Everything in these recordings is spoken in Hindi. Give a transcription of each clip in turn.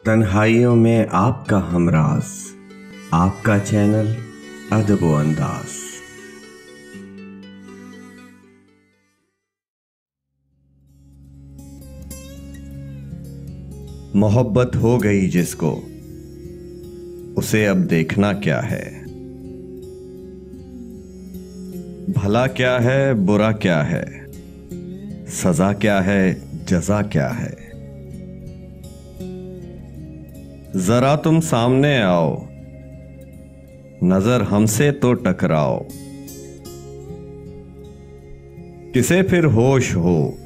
तन्हाइयों में आपका हमराज, आपका चैनल अदब व अंदाज। मोहब्बत हो गई जिसको, उसे अब देखना क्या है। भला क्या है, बुरा क्या है, सजा क्या है, जजा क्या है। जरा तुम सामने आओ, नजर हमसे तो टकराओ। किसे फिर होश हो,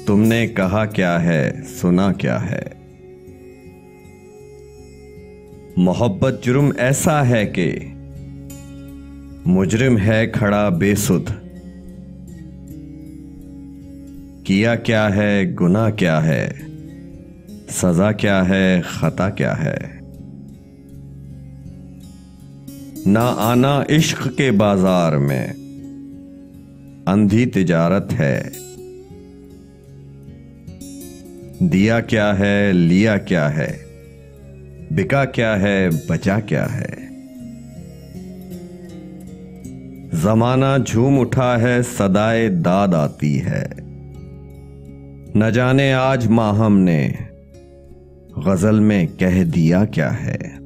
तुमने कहा क्या है, सुना क्या है। मोहब्बत जुर्म ऐसा है कि मुजरिम है खड़ा बेसुध। किया क्या है, गुनाह क्या है, सजा क्या है, खता क्या है। ना आना इश्क के बाजार में अंधी तिजारत है। दिया क्या है, लिया क्या है, बिका क्या है, बचा क्या है। जमाना झूम उठा है, सदाए दाद आती है। न जाने आज माहम ने गजल में कह दिया क्या है।